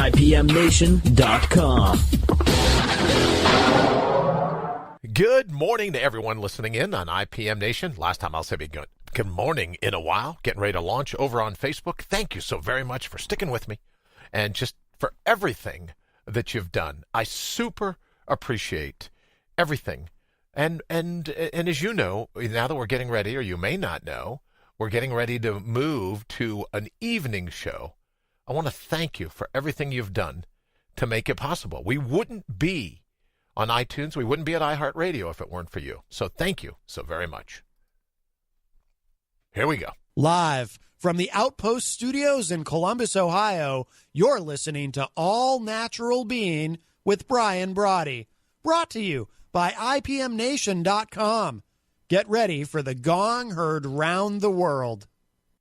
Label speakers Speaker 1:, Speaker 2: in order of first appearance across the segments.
Speaker 1: IPMNation.com.
Speaker 2: Good morning to everyone listening in on IPM Nation. Last time I'll say good morning in a while. Getting ready to launch over on Facebook. Thank you so very much for sticking with me and just for everything that you've done. I super appreciate everything. And as you know, now that we're getting ready, or you may not know, we're getting ready to move to an evening show. I want to thank you for everything you've done to make it possible. We wouldn't be on iTunes. We wouldn't be at iHeartRadio if it weren't for you. So thank you so very much. Here we go.
Speaker 3: Live from the Outpost Studios in Columbus, Ohio, you're listening to All Natural Being with Brian Brawdy. Brought to you by IPMNation.com. Get ready for the gong heard round the world.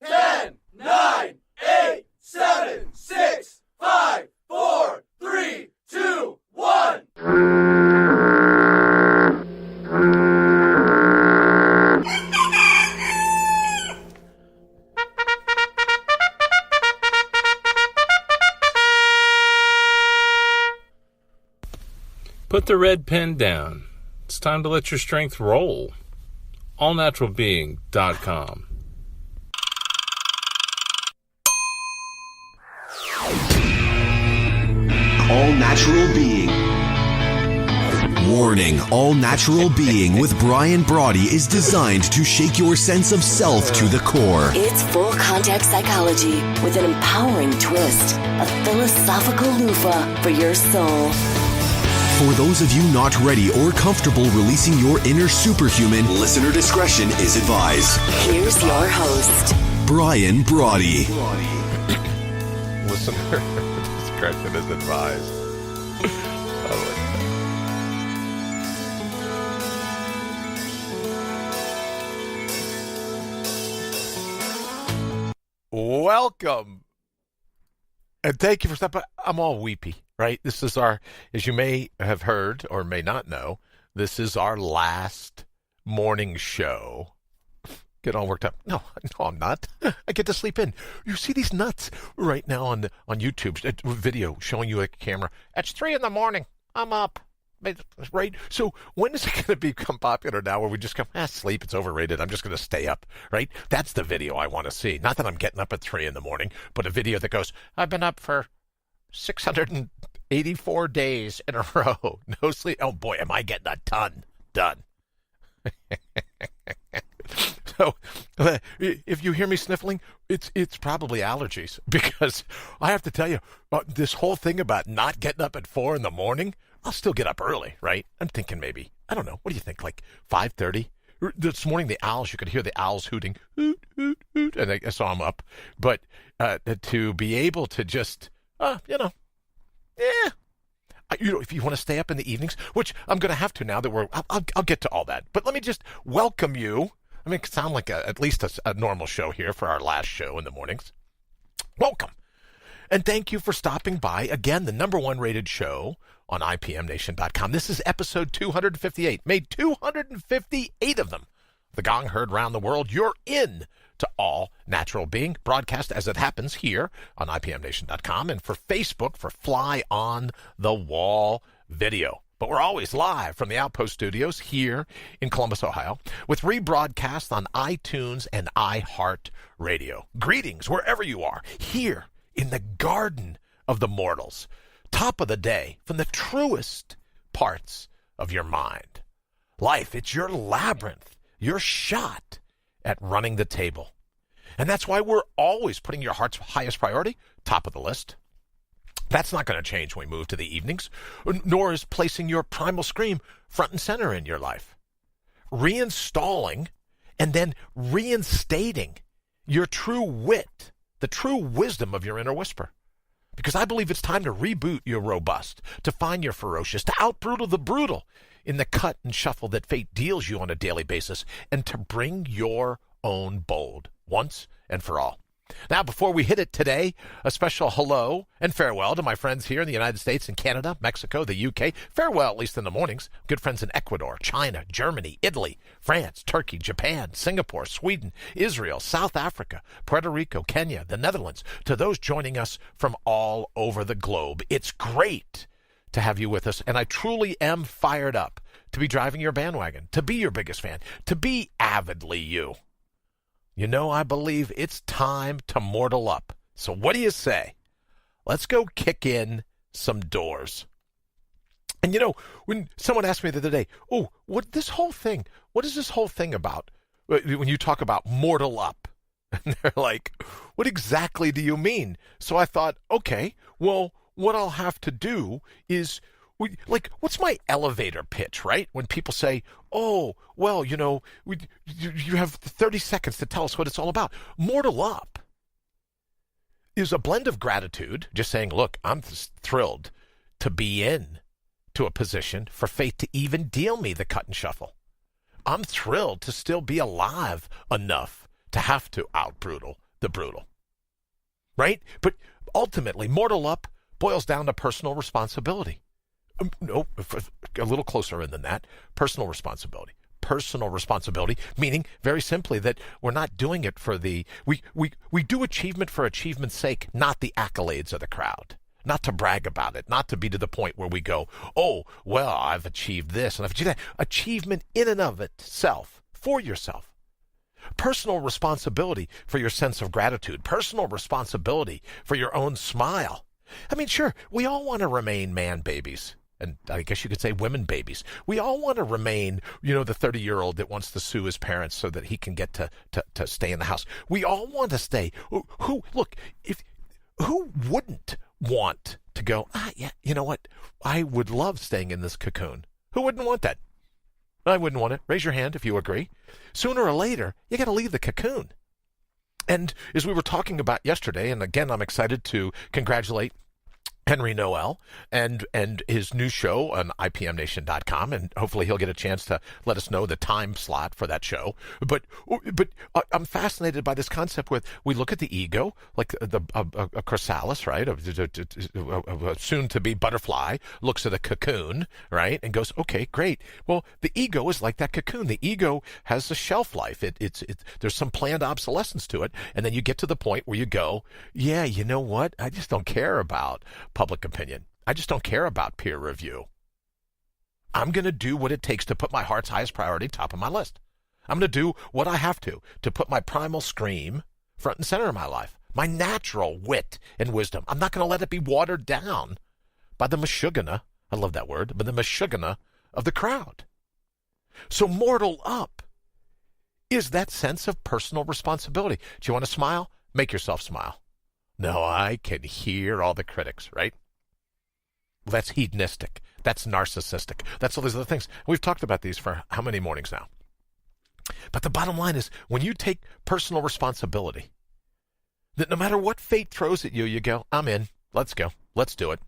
Speaker 4: 10, 9, 8, 7, 6, 5, 4, 3, 2, 1.
Speaker 5: Put the red pen down. It's time to let your strength roll. AllNaturalBeing.com.
Speaker 6: All Natural Being. Warning, All Natural Being with Brian Brawdy is designed to shake your sense of self to the core.
Speaker 7: It's full contact psychology with an empowering twist, a philosophical loofah for your soul.
Speaker 6: For those of you not ready or comfortable releasing your inner superhuman, listener discretion is advised.
Speaker 7: Here's your host,
Speaker 6: Brian Brawdy.
Speaker 2: Listener discretion is advised. Welcome. And thank you for stopping. I'm all weepy, right? This is our, as you may have heard or may not know, this is our last morning show. Get all worked up. No, I'm not. I get to sleep in. You see these nuts right now on YouTube, video showing you a camera. It's 3 a.m. I'm up. Right? So when is it going to become popular now where we just go, sleep, it's overrated. I'm just going to stay up, right? That's the video I want to see. Not that I'm getting up at 3 a.m, but a video that goes, I've been up for 684 days in a row. No sleep. Oh boy, am I getting a ton done. So if you hear me sniffling, it's probably allergies, because I have to tell you, this whole thing about not getting up at 4 a.m, I'll still get up early, right? I'm thinking maybe, I don't know, what do you think, like 5:30? This morning, the owls, you could hear the owls hooting, hoot, hoot, hoot, and I saw them up. But to be able to just, if you want to stay up in the evenings, which I'm going to have to now that I'll get to all that. But let me just welcome you. I mean, it could sound like at least a normal show here for our last show in the mornings. Welcome. And thank you for stopping by. Again, the #1 rated show on IPMNation.com. This is episode 258. Made 258 of them. The gong heard round the world. You're in to All Natural Being, broadcast as it happens here on IPMNation.com, and for Facebook for Fly on the Wall video. But we're always live from the Outpost Studios here in Columbus, Ohio, with rebroadcast on iTunes and iHeartRadio. Greetings wherever you are, here in the garden of the mortals. Top of the day from the truest parts of your mind. Life, it's your labyrinth, your shot at running the table. And that's why we're always putting your heart's highest priority top of the list. That's not going to change when we move to the evenings, nor is placing your primal scream front and center in your life. Reinstalling and then reinstating your true wit, the true wisdom of your inner whisper. Because I believe it's time to reboot your robust, to find your ferocious, to out-brutal the brutal in the cut and shuffle that fate deals you on a daily basis, and to bring your own bold once and for all. Now, before we hit it today, a special hello and farewell to my friends here in the United States and Canada, Mexico, the UK. Farewell, at least in the mornings. Good friends in Ecuador, China, Germany, Italy, France, Turkey, Japan, Singapore, Sweden, Israel, South Africa, Puerto Rico, Kenya, the Netherlands. To those joining us from all over the globe, it's great to have you with us, and I truly am fired up to be driving your bandwagon, to be your biggest fan, to be avidly you. You know, I believe it's time to mortal up. So what do you say? Let's go kick in some doors. And you know, when someone asked me the other day, oh, what is this whole thing about? When you talk about mortal up. And they're like, what exactly do you mean? So I thought, okay, well, what I'll have to do is, like, what's my elevator pitch, right? When people say, oh, well, you know, you have 30 seconds to tell us what it's all about. Mortal up is a blend of gratitude, just saying, look, I'm thrilled to be in to a position for fate to even deal me the cut and shuffle. I'm thrilled to still be alive enough to have to out-brutal the brutal, right? But ultimately, mortal up boils down to personal responsibility. No, a little closer in than that. Personal responsibility. Personal responsibility, meaning very simply that we're not doing it for we do achievement for achievement's sake, not the accolades of the crowd. Not to brag about it, not to be to the point where we go, oh, well, I've achieved this and I've achieved that. Achievement in and of itself, for yourself. Personal responsibility for your sense of gratitude. Personal responsibility for your own smile. I mean, sure, we all want to remain man babies. And I guess you could say women babies. We all want to remain, you know, the 30-year-old that wants to sue his parents so that he can get to stay in the house. We all want to stay. Who wouldn't want to go, yeah, you know what? I would love staying in this cocoon. Who wouldn't want that? I wouldn't want it. Raise your hand if you agree. Sooner or later, you got to leave the cocoon. And as we were talking about yesterday, and again, I'm excited to congratulate Henry Noel and his new show on IPMNation.com, and hopefully he'll get a chance to let us know the time slot for that show. But I'm fascinated by this concept with we look at the ego, like a chrysalis, right? A soon-to-be butterfly looks at a cocoon, right, and goes, okay, great. Well, the ego is like that cocoon. The ego has a shelf life. There's some planned obsolescence to it, and then you get to the point where you go, yeah, you know what? I just don't care about public opinion. I just don't care about peer review. I'm going to do what it takes to put my heart's highest priority top of my list. I'm going to do what I have to put my primal scream front and center of my life, my natural wit and wisdom. I'm not going to let it be watered down by the mashugana, I love that word, but the mashugana of the crowd. So mortal up is that sense of personal responsibility. Do you want to smile? Make yourself smile. No, I can hear all the critics, right? Well, that's hedonistic. That's narcissistic. That's all these other things. We've talked about these for how many mornings now? But the bottom line is, when you take personal responsibility, that no matter what fate throws at you, you go, I'm in. Let's go. Let's do it.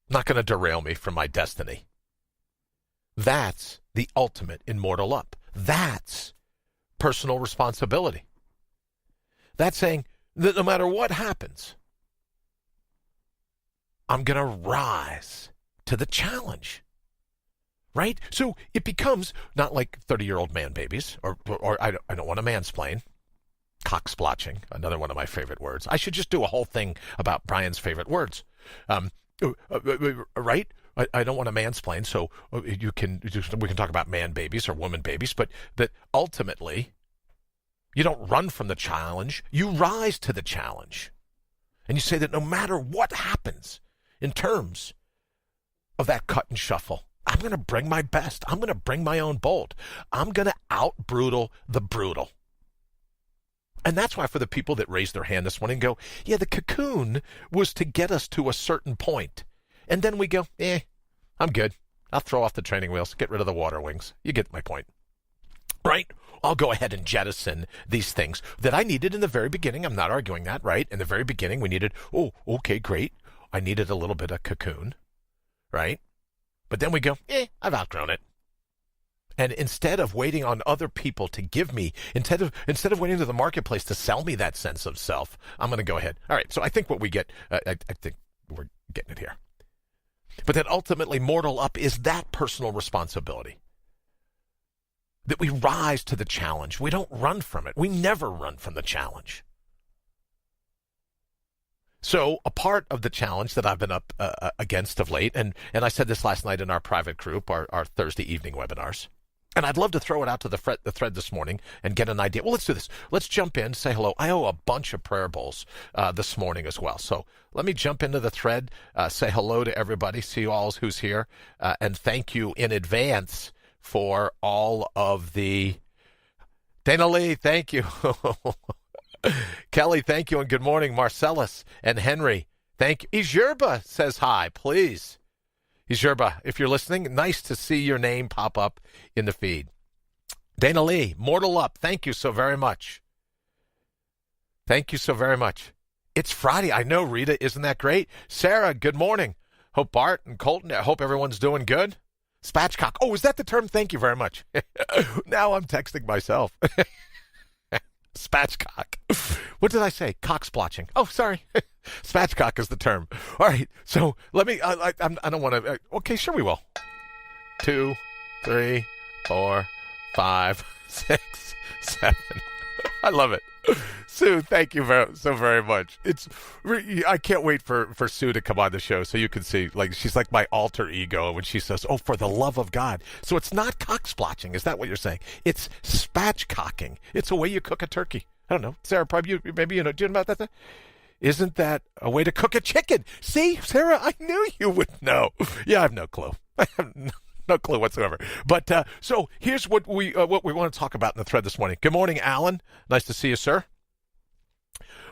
Speaker 2: Not going to derail me from my destiny. That's the ultimate in mortal up. That's personal responsibility. That's saying that no matter what happens, I'm going to rise to the challenge, right? So it becomes not like 30-year-old man babies, or I don't want to mansplain, cock splotching, another one of my favorite words. I should just do a whole thing about Brian's favorite words, right? I don't want to mansplain, so we can talk about man babies or woman babies, but that ultimately you don't run from the challenge, you rise to the challenge. And you say that no matter what happens in terms of that cut and shuffle, I'm going to bring my best. I'm going to bring my own bolt. I'm going to out-brutal the brutal. And that's why for the people that raised their hand this morning and go, yeah, the cocoon was to get us to a certain point. And then we go, I'm good. I'll throw off the training wheels, get rid of the water wings. You get my point. Right? I'll go ahead and jettison these things that I needed in the very beginning. I'm not arguing that, right? In the very beginning, we needed, oh, okay, great. I needed a little bit of cocoon, right? But then we go, I've outgrown it. And instead of waiting on other people to give me, instead of waiting to the marketplace to sell me that sense of self, I'm going to go ahead. All right, so I think what we get, I think we're getting it here. But that ultimately Mortal Up is that personal responsibility. That we rise to the challenge. We don't run from it. We never run from the challenge. So a part of the challenge that I've been up against of late, and I said this last night in our private group, our Thursday evening webinars, and I'd love to throw it out to the thread this morning and get an idea. Well, let's do this. Let's jump in, say hello. I owe a bunch of prayer bowls this morning as well. So let me jump into the thread, say hello to everybody, see all who's here, and thank you in advance for all of the... Dana Lee, thank you. Kelly, thank you, and good morning. Marcellus and Henry, thank you. Izurba says hi, please. Izurba, if you're listening, nice to see your name pop up in the feed. Dana Lee, Mortal Up, thank you so very much. Thank you so very much. It's Friday. I know, Rita, isn't that great? Sarah, good morning. Hope Bart and Colton, I hope everyone's doing good. Spatchcock. Oh, is that the term? Thank you very much. Now I'm texting myself. Spatchcock. What did I say? Cock splotching. Oh, sorry. Spatchcock is the term. All right. So let me, I don't want to, okay, sure we will. 2, 3, 4, 5, 6, 7. I love it. Sue, thank you so very much. I can't wait for Sue to come on the show so you can see, like, she's like my alter ego when she says, oh, for the love of God. So it's not cock splotching. Is that what you're saying? It's spatchcocking. It's a way you cook a turkey. I don't know. Sarah, probably maybe you know, do you know about that? Isn't that a way to cook a chicken? See, Sarah, I knew you would know. Yeah, I have no clue. I have no clue whatsoever. But so here's what we want to talk about in the thread this morning. Good morning, Alan. Nice to see you, sir.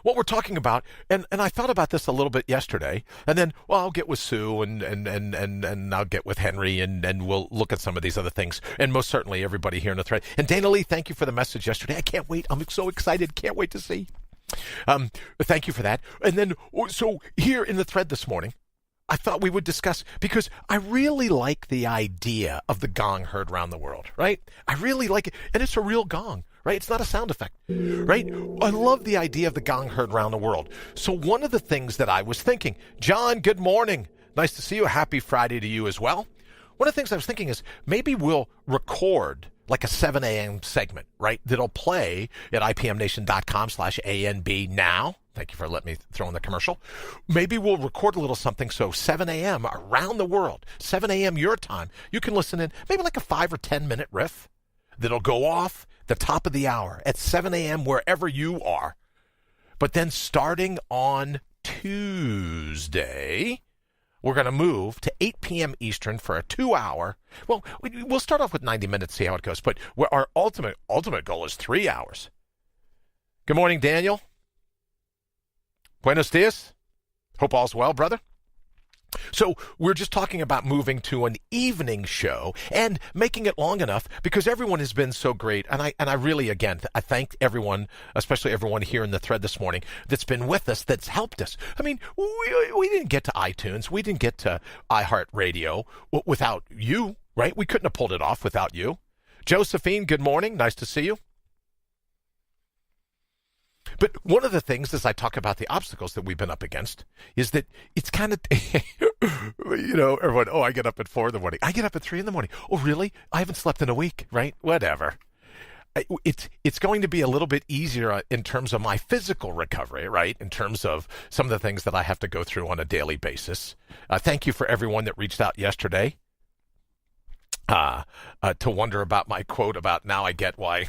Speaker 2: What we're talking about, and I thought about this a little bit yesterday, and then, well, I'll get with Sue and I'll get with Henry, and we'll look at some of these other things, and most certainly everybody here in the thread. And Dana Lee, thank you for the message yesterday. I can't wait. I'm so excited. Can't wait to see. Thank you for that. And then, so here in the thread this morning, I thought we would discuss, because I really like the idea of the gong heard around the world, right? I really like it, and it's a real gong. Right? It's not a sound effect, right? I love the idea of the gong heard around the world. So one of the things that I was thinking, John, good morning. Nice to see you. Happy Friday to you as well. One of the things I was thinking is maybe we'll record like a 7 a.m. segment, right? That'll play at ipmnation.com/ANB now. Thank you for letting me throw in the commercial. Maybe we'll record a little something so 7 a.m. around the world, 7 a.m. your time, you can listen in, maybe like a 5 or 10 minute riff that'll go off the top of the hour at 7 a.m. wherever you are. But then starting on Tuesday, we're going to move to 8 p.m. Eastern for a 2-hour. Well, we'll start off with 90 minutes, see how it goes. But our ultimate goal is 3 hours. Good morning, Daniel. Buenos dias. Hope all's well, brother. So we're just talking about moving to an evening show and making it long enough, because everyone has been so great. And I really, again, I thank everyone, especially everyone here in the thread this morning that's been with us, that's helped us. I mean, we didn't get to iTunes. We didn't get to iHeartRadio without you, right? We couldn't have pulled it off without you. Josephine, good morning. Nice to see you. But one of the things, as I talk about the obstacles that we've been up against, is that it's kind of, you know, everyone, oh, I get up at 4 in the morning. I get up at 3 in the morning. Oh, really? I haven't slept in a week, right? Whatever. It's going to be a little bit easier in terms of my physical recovery, right? In terms of some of the things that I have to go through on a daily basis. Thank you for everyone that reached out yesterday to wonder about my quote about now I get why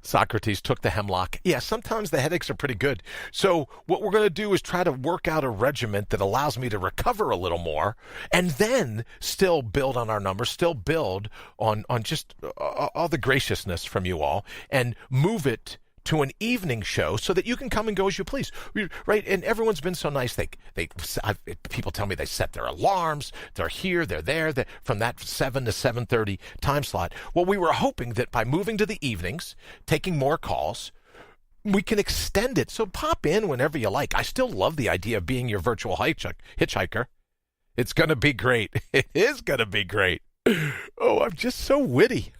Speaker 2: Socrates took the hemlock. Yeah, sometimes the headaches are pretty good. So what we're going to do is try to work out a regiment that allows me to recover a little more, and then still build on our numbers, still build on just all the graciousness from you all, and move it to an evening show so that you can come and go as you please, right? And everyone's been so nice. People tell me they set their alarms. They're here, they're there, from that 7 to 7:30 time slot. Well, we were hoping that by moving to the evenings, taking more calls, we can extend it. So pop in whenever you like. I still love the idea of being your virtual hitchhiker. It's going to be great. It is going to be great. Oh, I'm just so witty.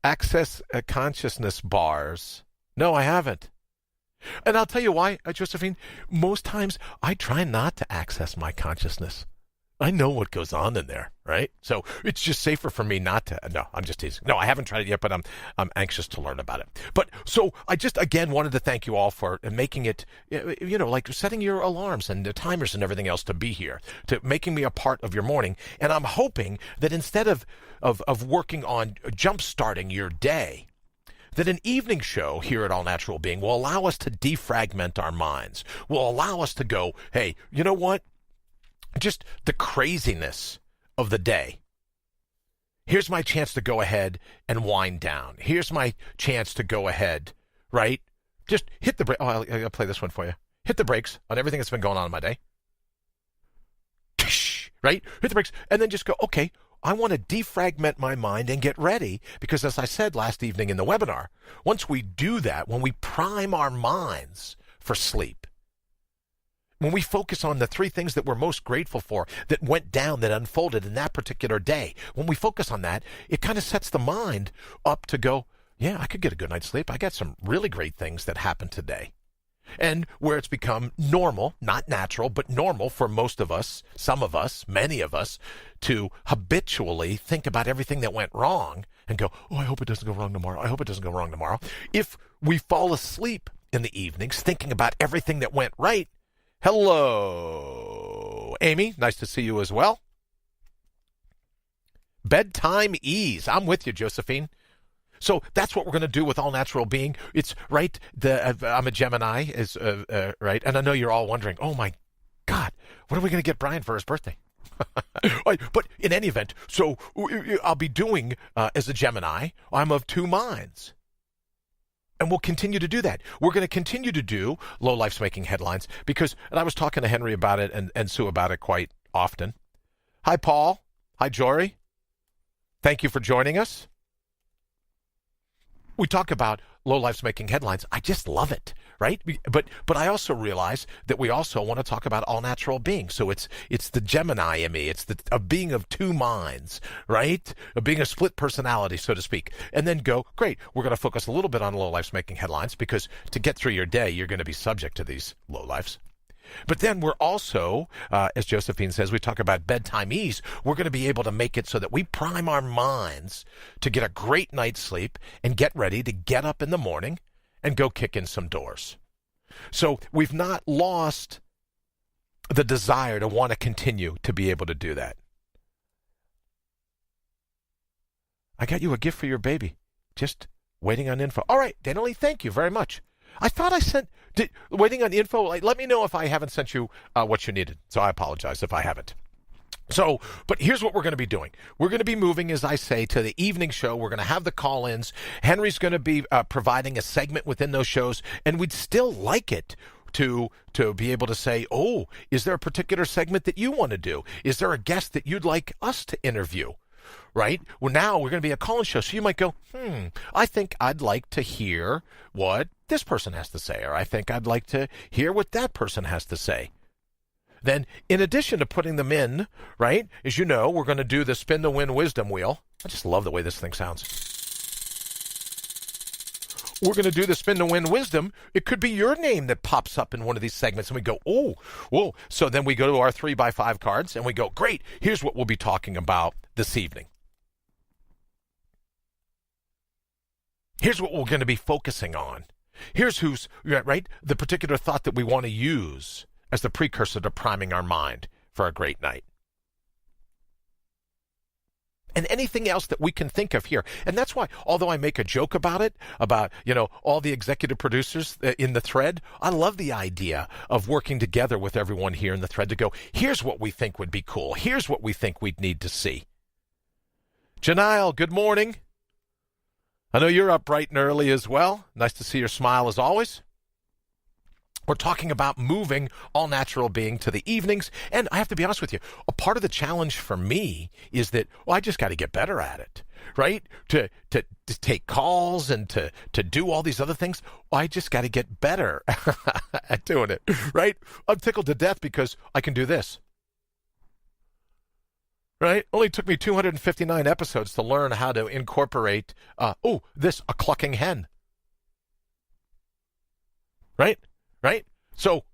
Speaker 2: Access consciousness bars. No, I haven't. And I'll tell you why, Josephine. Most times I try not to access my consciousness. I know what goes on in there, right? So it's just safer for me not to. No, I'm just teasing. No, I haven't tried it yet, but I'm anxious to learn about it. But so I just, again, wanted to thank you all for making it, like setting your alarms and the timers and everything else to be here, to making me a part of your morning. And I'm hoping that instead of working on jump-starting your day, that an evening show here at All Natural Being will allow us to defragment our minds, will allow us to go, hey, you know what? Just the craziness of the day. Here's my chance to go ahead and wind down. Here's my chance to go ahead, right? Just hit the brake. Oh, I'll play this one for you. Hit the brakes on everything that's been going on in my day. Right? Hit the brakes and then just go, okay, I want to defragment my mind and get ready because, as I said last evening in the webinar, once we do that, when we prime our minds for sleep, when we focus on the three things that we're most grateful for, that went down, that unfolded in that particular day, when we focus on that, it kind of sets the mind up to go, yeah, I could get a good night's sleep. I got some really great things that happened today. And where it's become normal, not natural, but normal for most of us, some of us, many of us, to habitually think about everything that went wrong and go, oh, I hope it doesn't go wrong tomorrow. I hope it doesn't go wrong tomorrow. If we fall asleep in the evenings thinking about everything that went right, hello, Amy. Nice to see you as well. Bedtime ease. I'm with you, Josephine. So that's what we're going to do with All Natural Being. It's right. I'm a Gemini, is right, and I know you're all wondering. Oh my God, what are we going to get Brian for his birthday? But in any event, so I'll be doing as a Gemini. I'm of two minds. And we'll continue to do that. We're going to continue to do Low Life's Making Headlines because, and I was talking to Henry about it and Sue about it quite often. Hi, Paul. Hi, Jory. Thank you for joining us. We talk about Low Life's Making Headlines. I just love it, right? But I also realize that we also want to talk about All Natural Being. So it's the Gemini in me. It's a being of two minds, right? A being a split personality, so to speak. And then go, great, we're going to focus a little bit on Low Life's Making Headlines because to get through your day, you're going to be subject to these low lives. But then we're also, as Josephine says, we talk about bedtime ease. We're going to be able to make it so that we prime our minds to get a great night's sleep and get ready to get up in the morning and go kick in some doors. So we've not lost the desire to want to continue to be able to do that. I got you a gift for your baby. Just waiting on info. All right, Danielle, thank you very much. I thought I sent, waiting on info, let me know if I haven't sent you what you needed. So I apologize if I haven't. So, but here's what we're going to be doing. We're going to be moving, as I say, to the evening show. We're going to have the call-ins. Henry's going to be providing a segment within those shows, and we'd still like it to be able to say, oh, is there a particular segment that you want to do? Is there a guest that you'd like us to interview? Right? Well, now we're going to be a call-in show. So you might go, I think I'd like to hear what this person has to say, or I think I'd like to hear what that person has to say. Then, in addition to putting them in, right, as you know, we're going to do the Spin to Win Wisdom Wheel. I just love the way this thing sounds. We're going to do the Spin to Win Wisdom. It could be your name that pops up in one of these segments, and we go, oh, whoa. So then we go to our 3x5 cards, and we go, great, here's what we'll be talking about this evening. Here's what we're going to be focusing on. Here's who's, right, the particular thought that we want to use as the precursor to priming our mind for a great night. And anything else that we can think of here. And that's why, although I make a joke about it, about, all the executive producers in the thread, I love the idea of working together with everyone here in the thread to go, here's what we think would be cool. Here's what we think we'd need to see. Janelle, good morning. I know you're up bright and early as well. Nice to see your smile as always. We're talking about moving All Natural Being to the evenings. And I have to be honest with you, a part of the challenge for me is that, I just got to get better at it, right? To take calls and to do all these other things. I just got to get better at doing it, right? I'm tickled to death because I can do this. right? Only took me 259 episodes to learn how to incorporate, a clucking hen. Right? Right? So,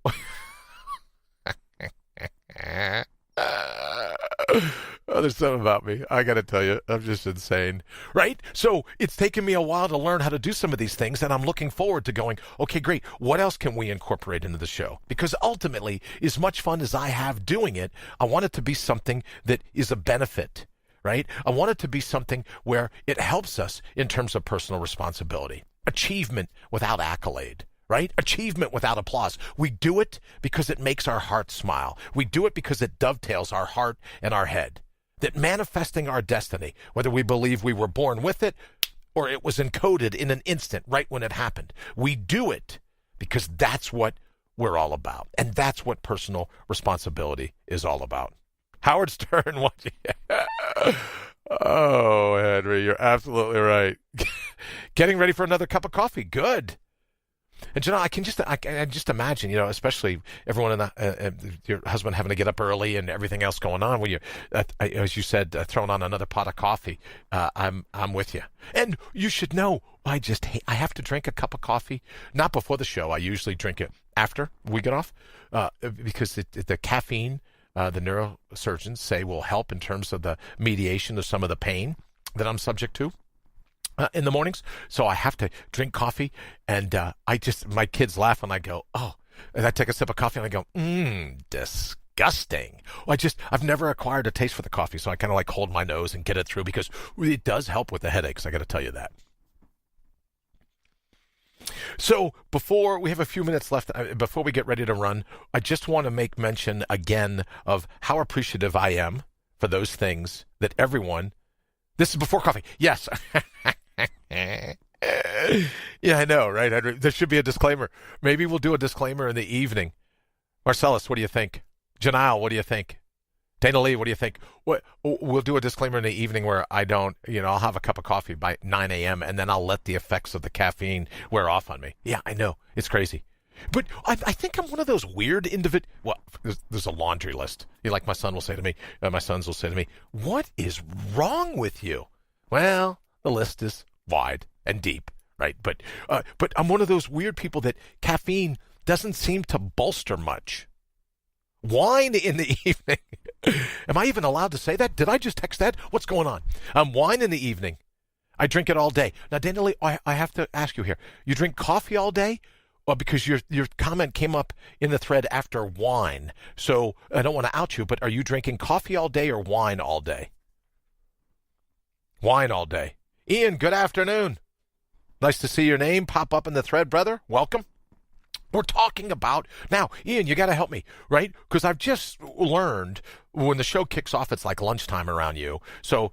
Speaker 2: there's something about me. I got to tell you, I'm just insane. Right? So it's taken me a while to learn how to do some of these things, and I'm looking forward to going, okay, great. What else can we incorporate into the show? Because ultimately, as much fun as I have doing it, I want it to be something that is a benefit, right? I want it to be something where it helps us in terms of personal responsibility, achievement without accolade. Right? Achievement without applause. We do it because it makes our heart smile. We do it because it dovetails our heart and our head. That manifesting our destiny, whether we believe we were born with it or it was encoded in an instant right when it happened, we do it because that's what we're all about. And that's what personal responsibility is all about. Howard Stern watching. Oh, Henry, you're absolutely right. Getting ready for another cup of coffee. Good. And I can just imagine, especially everyone in your husband having to get up early and everything else going on. When you, as you said, throwing on another pot of coffee, I'm with you. And you should know, I have to drink a cup of coffee, not before the show. I usually drink it after we get off, because the caffeine, the neurosurgeons say will help in terms of the mediation of some of the pain that I'm subject to. In the mornings, so I have to drink coffee, and my kids laugh when I go, oh, and I take a sip of coffee and I go, disgusting. I've never acquired a taste for the coffee, so I kind of like hold my nose and get it through because it does help with the headaches. I got to tell you that. So before we have a few minutes left, before we get ready to run, I just want to make mention again of how appreciative I am for those things that everyone. This is before coffee. Yes. Yeah, I know, right? There should be a disclaimer. Maybe we'll do a disclaimer in the evening. Marcellus, what do you think? Janelle, what do you think? Dana Lee, what do you think? We'll do a disclaimer in the evening where I don't, I'll have a cup of coffee by 9 a.m. and then I'll let the effects of the caffeine wear off on me. Yeah, I know. It's crazy. But I think I'm one of those weird individuals. Well, there's a laundry list. Like my sons will say to me, what is wrong with you? Well, the list is wide and deep, right? But I'm one of those weird people that caffeine doesn't seem to bolster much. Wine in the evening. Am I even allowed to say that? Did I just text that? What's going on? Wine in the evening. I drink it all day. Now, Daniel, I have to ask you here. You drink coffee all day? Well, because your comment came up in the thread after wine. So I don't want to out you, but are you drinking coffee all day or wine all day? Wine all day. Ian, good afternoon. Nice to see your name pop up in the thread, brother. Welcome. We're talking about, now, Ian, you got to help me, right? Because I've just learned when the show kicks off, it's like lunchtime around you. So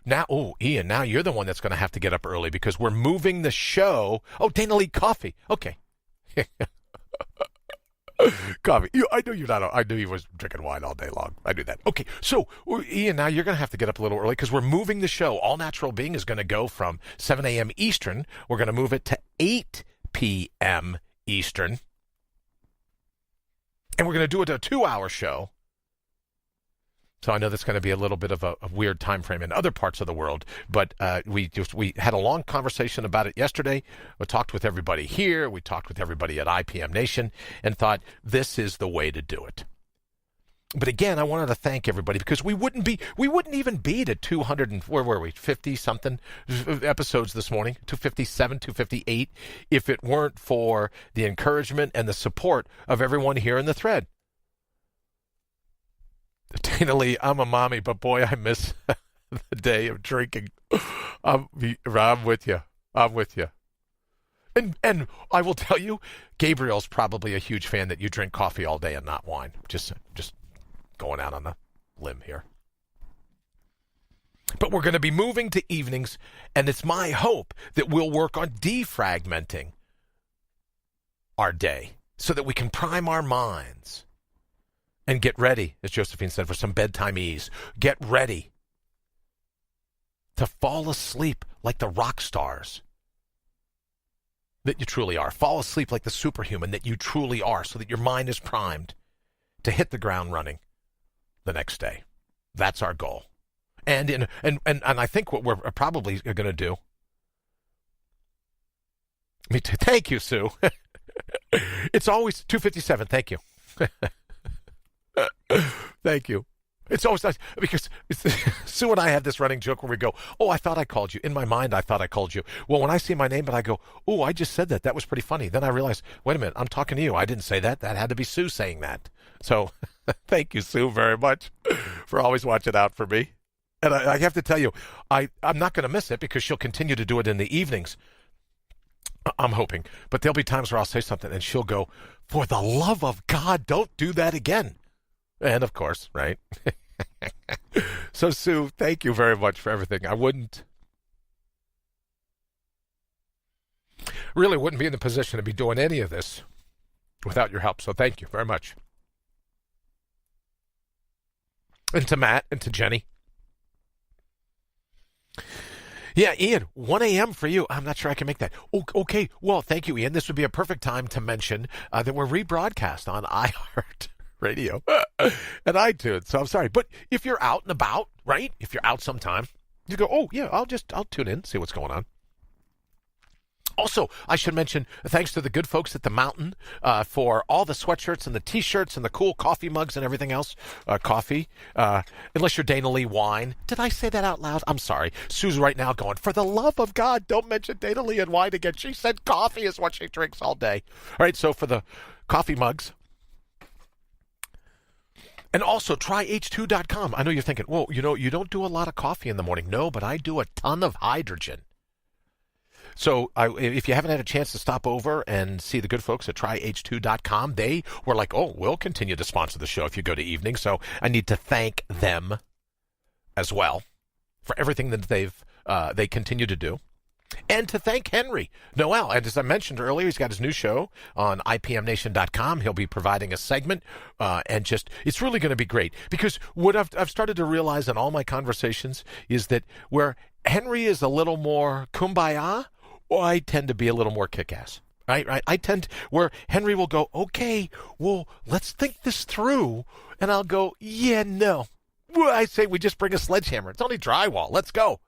Speaker 2: now, Ian, now you're the one that's going to have to get up early because we're moving the show. Oh, Dana Lee, coffee. Okay. Coffee. I knew you're not. I knew you was drinking wine all day long. I knew that. Okay, so Ian, now you're going to have to get up a little early because we're moving the show. All Natural Being is going to go from 7 a.m. Eastern. We're going to move it to 8 p.m. Eastern, and we're going to do it a 2-hour show. So I know that's going to be a little bit of a weird time frame in other parts of the world, but we had a long conversation about it yesterday. We talked with everybody here. We talked with everybody at IPM Nation and thought this is the way to do it. But again, I wanted to thank everybody because we wouldn't even be to 200 and where were we? 50 something episodes this morning, 257, 258, if it weren't for the encouragement and the support of everyone here in the thread. Dana Lee, I'm a mommy, but boy, I miss the day of drinking. I'm with you. I'm with you. And I will tell you, Gabriel's probably a huge fan that you drink coffee all day and not wine. Just going out on a limb here. But we're going to be moving to evenings, and it's my hope that we'll work on defragmenting our day so that we can prime our minds. And get ready, as Josephine said, for some bedtime ease. Get ready to fall asleep like the rock stars that you truly are. Fall asleep like the superhuman that you truly are so that your mind is primed to hit the ground running the next day. That's our goal. And I think what we're probably going to do. Me too. Thank you, Sue. It's always 2:57. Thank you. Thank you. It's always nice because Sue and I have this running joke where we go, "Oh, I thought I called you." In my mind, I thought I called you. Well, when I see my name, but I go, "Oh, I just said that. That was pretty funny." Then I realize, wait a minute, I'm talking to you. I didn't say that. That had to be Sue saying that. So, thank you, Sue, very much for always watching out for me. And I have to tell you, I'm not going to miss it because she'll continue to do it in the evenings. I'm hoping. But there'll be times where I'll say something and she'll go, "For the love of God, don't do that again." And of course, right? So, Sue, thank you very much for everything. I really wouldn't be in the position to be doing any of this without your help. So thank you very much. And to Matt and to Jenny. Yeah, Ian, 1 a.m. for you. I'm not sure I can make that. Okay, well, thank you, Ian. This would be a perfect time to mention that we're rebroadcast on iHeart Radio and iTunes. So I'm sorry. But if you're out and about, right? If you're out sometime, you go, "Oh, yeah, I'll tune in, see what's going on." Also, I should mention, thanks to the good folks at the Mountain for all the sweatshirts and the T-shirts and the cool coffee mugs and everything else. Coffee, unless you're Dana Lee Wine. Did I say that out loud? I'm sorry. Sue's right now going, "For the love of God, don't mention Dana Lee and wine again." She said coffee is what she drinks all day. All right, so for the coffee mugs. And also, try H2.com. I know you're thinking, "Well, you don't do a lot of coffee in the morning." No, but I do a ton of hydrogen. So if you haven't had a chance to stop over and see the good folks at tryh2.com, they were like, "Oh, we'll continue to sponsor the show if you go to evening." So I need to thank them as well for everything that they continue to do. And to thank Henry Noel. And as I mentioned earlier, he's got his new show on IPMNation.com. He'll be providing a segment, and it's really going to be great. Because what I've started to realize in all my conversations is that where Henry is a little more kumbaya, I tend to be a little more kick-ass. Right? I tend where Henry will go, "Okay, well, let's think this through." And I'll go, "Yeah, no." Well, I say we just bring a sledgehammer. It's only drywall. Let's go.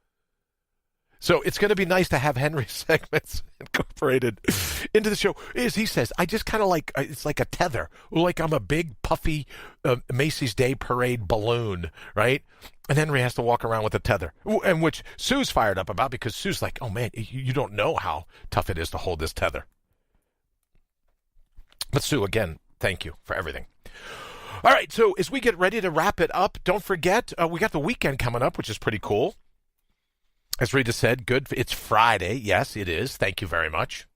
Speaker 2: So it's going to be nice to have Henry's segments incorporated into the show. As he says, I just kind of like, it's like a tether. Like I'm a big, puffy Macy's Day Parade balloon, right? And Henry has to walk around with a tether, and which Sue's fired up about because Sue's like, "Oh, man, you don't know how tough it is to hold this tether." But Sue, again, thank you for everything. All right, so as we get ready to wrap it up, don't forget, we got the weekend coming up, which is pretty cool. As Rita said, good. It's Friday. Yes, it is. Thank you very much.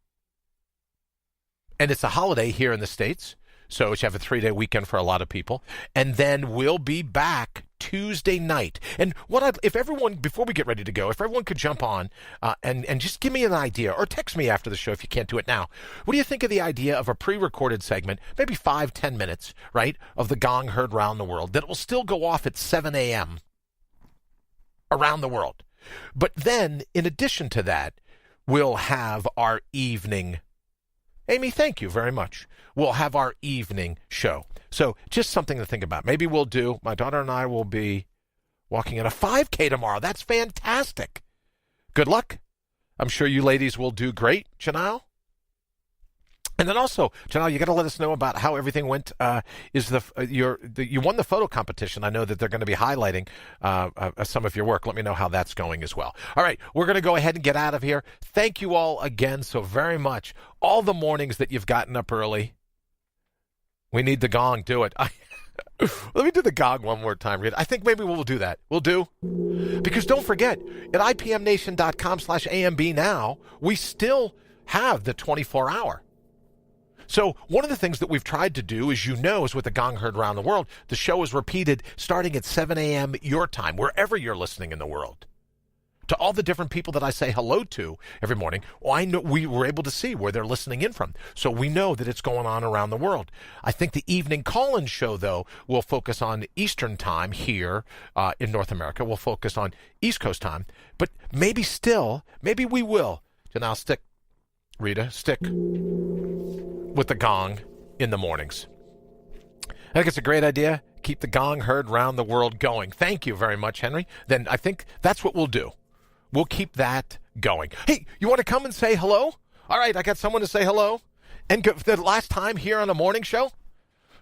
Speaker 2: And it's a holiday here in the States, so we should have a 3-day weekend for a lot of people. And then we'll be back Tuesday night. And if everyone, before we get ready to go, if everyone could jump on and just give me an idea, or text me after the show if you can't do it now. What do you think of the idea of a pre-recorded segment, maybe 5-10 minutes, right, of the gong heard around the world, that will still go off at 7 a.m. around the world? But then, in addition to that, we'll have our evening. Amy, thank you very much. We'll have our evening show. So just something to think about. Maybe my daughter and I will be walking in a 5K tomorrow. That's fantastic. Good luck. I'm sure you ladies will do great, Janelle. And then also, Janelle, you got to let us know about how everything went. You won the photo competition. I know that they're going to be highlighting some of your work. Let me know how that's going as well. All right, we're going to go ahead and get out of here. Thank you all again so very much. All the mornings that you've gotten up early. We need the gong. Do it. Let me do the gong one more time, Rita. I think maybe we'll do that. We'll do. Because don't forget, at IPMNation.com/AMB now, we still have the 24-hour. So one of the things that we've tried to do, as you know, is with the gong heard around the world, the show is repeated starting at 7 a.m. your time, wherever you're listening in the world. To all the different people that I say hello to every morning, I know we were able to see where they're listening in from. So we know that it's going on around the world. I think the evening call-in show, though, will focus on Eastern time here in North America. We'll focus on East Coast time. But maybe we will. So now stick with the gong in the mornings. I think it's a great idea. keep the gong heard round the world going. Thank you very much, Henry. Then I think that's what we'll do. We'll keep that going. Hey, you want to come and say hello? All right, I got someone to say hello. And the last time here on the morning show.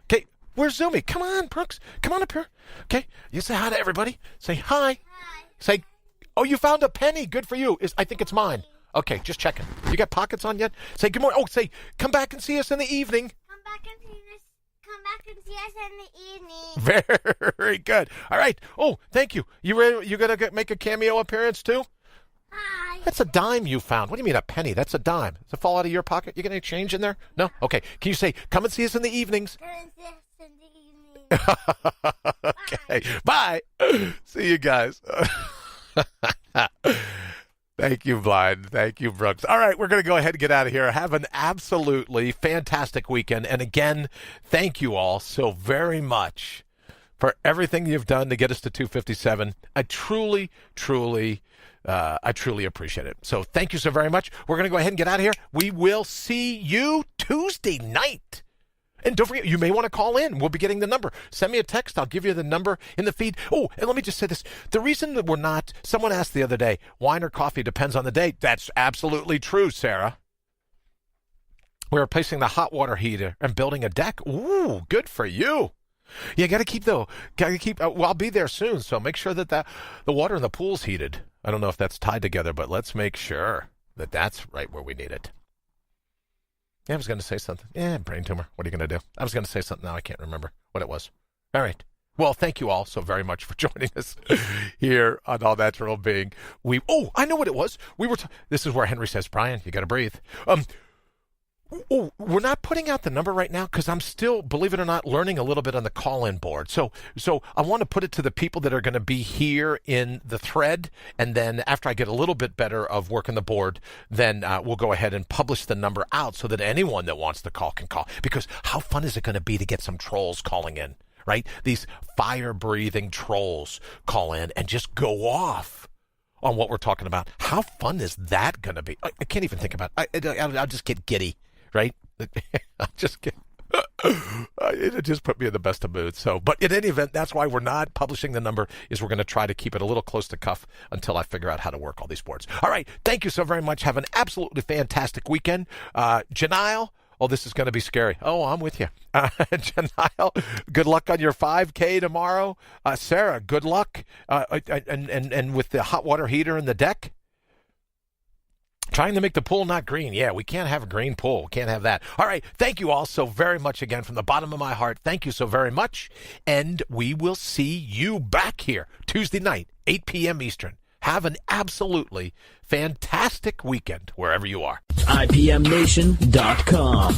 Speaker 2: Okay, where's Zoomy? Come on, Brooks. Come on up here. Okay, you say hi to everybody. Say hi. Hi. Say, oh, you found a penny. Good for you. I think it's mine. Okay, just checking. You got pockets on yet? Say good morning. Oh, say, come back and see us in the evening.
Speaker 1: Come back and see us in the evening.
Speaker 2: Very good. All right. Oh, thank you. You ready? You going to make a cameo appearance too?
Speaker 1: Hi.
Speaker 2: That's a dime you found. What do you mean a penny? That's a dime. Does it fall out of your pocket? You got any change in there? No? Okay. Can you say, come and see us in the evenings?
Speaker 1: Come and see us in the evening.
Speaker 2: Okay. Bye. See you guys. Thank you, Blind. Thank you, Brooks. All right, we're going to go ahead and get out of here. Have an absolutely fantastic weekend. And again, thank you all so very much for everything you've done to get us to 257. I truly appreciate it. So thank you so very much. We're going to go ahead and get out of here. We will see you Tuesday night. And don't forget, you may want to call in. We'll be getting the number. Send me a text. I'll give you the number in the feed. Oh, and let me just say this. The reason that we're not, someone asked the other day, wine or coffee depends on the day. That's absolutely true, Sarah. We're replacing the hot water heater and building a deck. Ooh, good for you. Yeah, well, I'll be there soon, so make sure that the water in the pool's heated. I don't know if that's tied together, but let's make sure that that's right where we need it. Yeah, I was going to say something. Yeah, brain tumor. What are you going to do? I was going to say something now. I can't remember what it was. All right. Well, thank you all so very much for joining us here on All Natural Being. I know what it was. This is where Henry says, Brian, you got to breathe. We're not putting out the number right now because I'm still, believe it or not, learning a little bit on the call-in board. So I want to put it to the people that are going to be here in the thread, and then after I get a little bit better of working the board, then we'll go ahead and publish the number out so that anyone that wants to call can call. Because how fun is it going to be to get some trolls calling in, right? These fire-breathing trolls call in and just go off on what we're talking about. How fun is that going to be? I can't even think about it. I'll just get giddy. Right? It just put me in the best of moods. But in any event, that's why we're not publishing the number, is we're going to try to keep it a little close to cuff until I figure out how to work all these boards. All right. Thank you so very much. Have an absolutely fantastic weekend. Janile, this is going to be scary. Oh, I'm with you. Janile, good luck on your 5K tomorrow. Sarah, good luck. And with the hot water heater in the deck. Trying to make the pool not green. Yeah, we can't have a green pool. We can't have that. All right. Thank you all so very much again from the bottom of my heart. Thank you so very much. And we will see you back here Tuesday night, 8 p.m. Eastern. Have an absolutely fantastic weekend wherever you are.
Speaker 8: IPMNation.com.